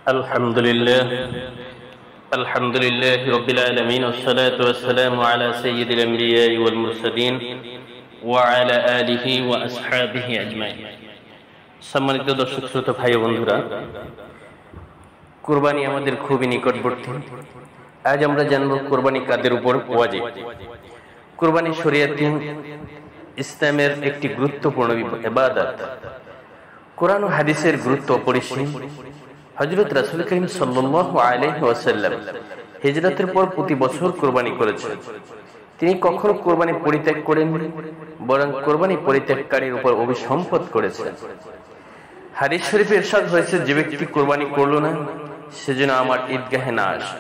الحمد لله رب العالمين والصلاة والسلام على سيد الأنبياء والمرسلين وعلى آله وأصحابه أجمعين। সম্মানিত দর্শক শ্রোতা ভাই ও বন্ধুরা, কুরবানি আমাদের খুবই নিকটবর্তী। আজ আমরা জানব কুরবানি কাদের উপর ওয়াজিব। কুরবানি শরীয়তে ইসলামের একটি গুরুত্বপূর্ণ ইবাদত। কোরআন ও হাদিসের গুরুত্ব অপরিসীম। হযরত রাসূল করিম সাল্লাল্লাহু আলাইহি ওয়াসাল্লাম হিজরতের পর প্রতি বছর কুরবানি করেছেন। তিনি কখনো কুরবানি পরিত্যাগ করেননি, বরং কুরবানি পরিত্যাগকারীর উপর অভিসম্পদ করেছেন। হাদিস শরীফে ইরশাদ হয়েছে, যে ব্যক্তি কুরবানি করলো না সে যেন আমার ঈদগাহে না আসে।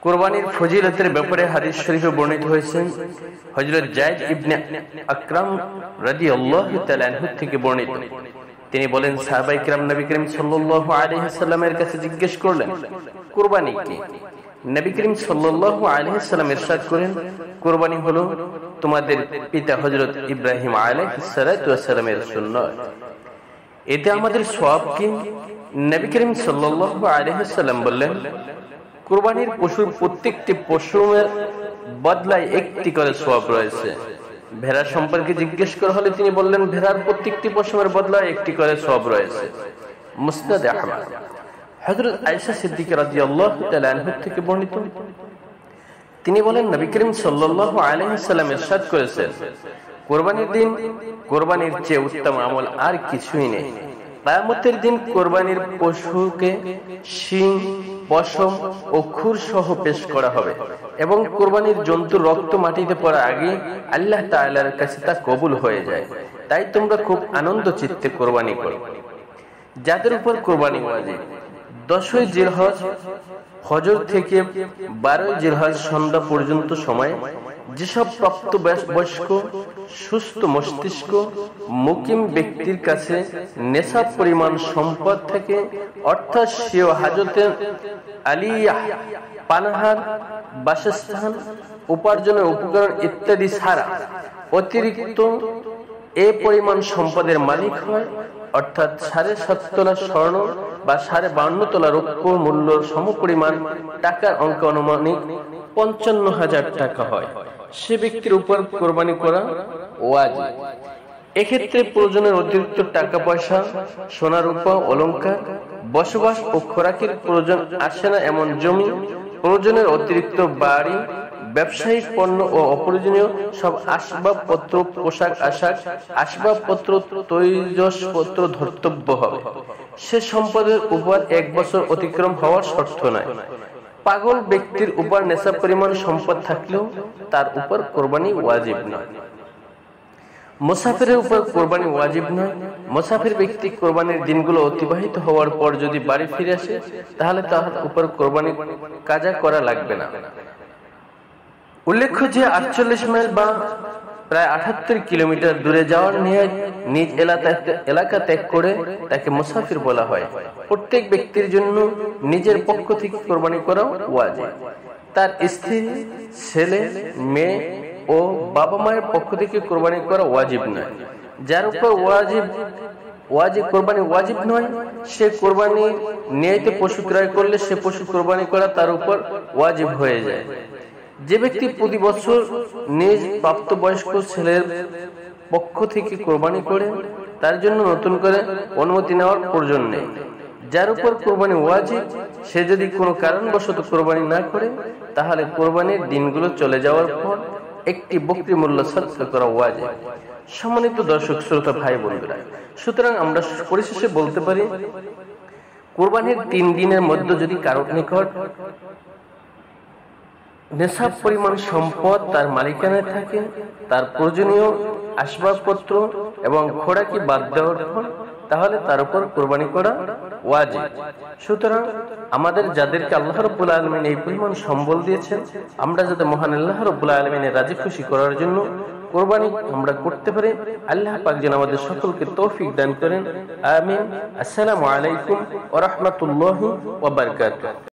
কুরবানির ফজিলতের ব্যাপারে হাদিস শরীফে বর্ণিত হয়েছে। হযরত যায়েদ ইবনে আকরাম রাদিয়াল্লাহু তাআলা আনহু থেকে বর্ণিত, তিনি বলেন, সাহাবায়ে কিরাম নবী করিম সাল্লাল্লাহু আলাইহি ওয়াসাল্লামের কাছে জিজ্ঞেস করলেন, কুরবানি কি? নবী করিম সাল্লাল্লাহু আলাইহি ওয়াসাল্লাম ইরশাদ করেন, কুরবানি হলো তোমাদের পিতা হযরত ইব্রাহিম আলাইহিস সালাতু ওয়াস সালামের সুন্নাত। এতে আমাদের সওয়াব কি? নবী করিম সাল্লাল্লাহু আলাইহি ওয়াসাল্লাম বললেন, কুরবানির পশুর প্রত্যেকটি পশুর বদলায় একটি করে সওয়াব রয়েছে। ভেড়া সম্পর্কে জিজ্ঞেস করা হলে তিনি বললেন, ভেড়ার প্রত্যেকটি পশুর বদলায় একটি করে সওয়াব রয়েছে। মুসনাদ আহমদ। হযরত আয়েশা সিদ্দিকা রাদিয়াল্লাহু তাআলা আনহা থেকে বর্ণিত, তিনি বলেন, নবী করিম সাল্লাল্লাহু আলাইহি ওয়াসাল্লাম ইরশাদ করেছেন, কুরবানির দিন কুরবানির চেয়ে উত্তম আমল আর কিছুই নেই। কিয়ামতের দিন কুরবানির পশুকে শিং, পশম ও খুর সহ পেশ করা হবে এবং কুরবানির জন্তুর রক্ত মাটিতে পড়ার আগে আল্লাহ তাআলার কাছে তা কবুল হয়ে যায়। তাই তোমরা খুব আনন্দ চিত্তে কুরবানি করো। যাদের উপর কুরবানি ওয়াজিব: 10ই জিলহজ ফজর থেকে 12ই জিলহজ সন্ধ্যা পর্যন্ত সময় যেসব প্রাপ্তবয়স্ক সুস্থ মস্তিষ্ক মুকিম ব্যক্তির কাছে নেশাব পরিমাণ সম্পদ থাকে, অর্থাৎ সেও হাজতে আলিয়াহ, পানাহার, বাসস্থান, উপার্জনের উপকরণ ইত্যাদি ছাড়া অতিরিক্ত এ পরিমাণ সম্পদের মালিক হয়, অর্থাৎ 7.5 তোলা স্বর্ণ বা 52.5 তোলা রৌপ্য মূল্য সমপরিমাণ টাকার অঙ্ক আনুমানিক 55,000 টাকা হয়, সে ব্যক্তির উপর কোরবানি করা ওয়াজিব। এক্ষেত্রে প্রয়োজনের অতিরিক্ত টাকা পয়সা, সোনা রূপা, অলংকার, বসবাস ও খোরাকের প্রয়োজন আসে না এমন জমি, প্রয়োজনের অতিরিক্ত বাড়ি, ব্যবসায়িক পণ্য ও অপ্রয়োজনীয় সব আসবাবপত্র, পোশাক আশাক, আসবাবপত্র, তৈজসপত্র ধর্তব্য হবে। সে সম্পদের উপর 1 বছর অতিক্রম হওয়ার শর্ত নাই। পাগল ব্যক্তির উপর নেশাব পরিমাণ সম্পদ থাকলেও তার উপর কোরবানি ওয়াজিব নয়। মুসাফিরের উপর কোরবানি ওয়াজিব নয়। মুসাফির ব্যক্তি কোরবানির দিনগুলো অতিবাহিত হওয়ার পর যদি বাড়ি ফিরে আসে, তাহলে তার উপর কোরবানি কাজা করা লাগবে না। উল্লেখ্য যে 48 মাইল বা প্রায় 78 কিলোমিটার দূরে যাওয়ার নিয়ত নিজ এলাকা ত্যাগ করে তাকে মুসাফির বলা হয়। প্রত্যেক ব্যক্তির জন্য নিজের পক্ষ থেকে কোরবানি করা ওয়াজিব। তার স্ত্রী, ছেলে, মেয়ে ও বাবা মায়ের পক্ষ থেকে কোরবানি করা ওয়াজিব নয়। যার উপর কোরবানি ওয়াজিব নয়, সে কোরবানি নিয়তে পশু ক্রয় করলে সে পশু কোরবানি করা তার উপর ওয়াজিব হয়ে যায়। যে ব্যক্তি প্রতি বছর নিজ প্রাপ্তবয়স্ক ছেলের পক্ষ থেকে কোরবানি করে, তার জন্য নতুন করে অনুমতি নেওয়ার প্রয়োজন নেই। যার উপর কোরবানি ওয়াজিব, সে যদি কোনো কারণবশত কোরবানি না করে, তাহলে কোরবানির দিনগুলো চলে যাওয়ার পর একটি বকরি মূল্য সদকা করা ওয়াজিব। সম্মানিত দর্শক শ্রোতা ভাই বন্ধুরা, সুতরাং আমরা পরিশেষে বলতে পারি, কোরবানির 3 দিনের মধ্যে যদি কারোর নিকট নেশাব পরিমাণ সম্পদ তার মালিকানায় থাকে, তার প্রয়োজনীয় আসবাবপত্র এবং খোরাকি বাদ দেওয়ার পর, তাহলে তার উপর কোরবানি করা ওয়াজিব। সুতরাং আমাদের যাদেরকে আল্লাহ রাব্বুল আলামিন এই পরিমাণ সম্বল দিয়েছেন, আমরা যাতে মহান আল্লাহ রাব্বুল আলামিনের রাজি খুশি করার জন্য কোরবানি আমরা করতে পারি, আল্লাহ পাক যেন আমাদের সকলকে তৌফিক দান করেন। আমিন। আসসালামু আলাইকুম ওয়া রাহমাতুল্লাহি ওয়া বারাকাতুহু।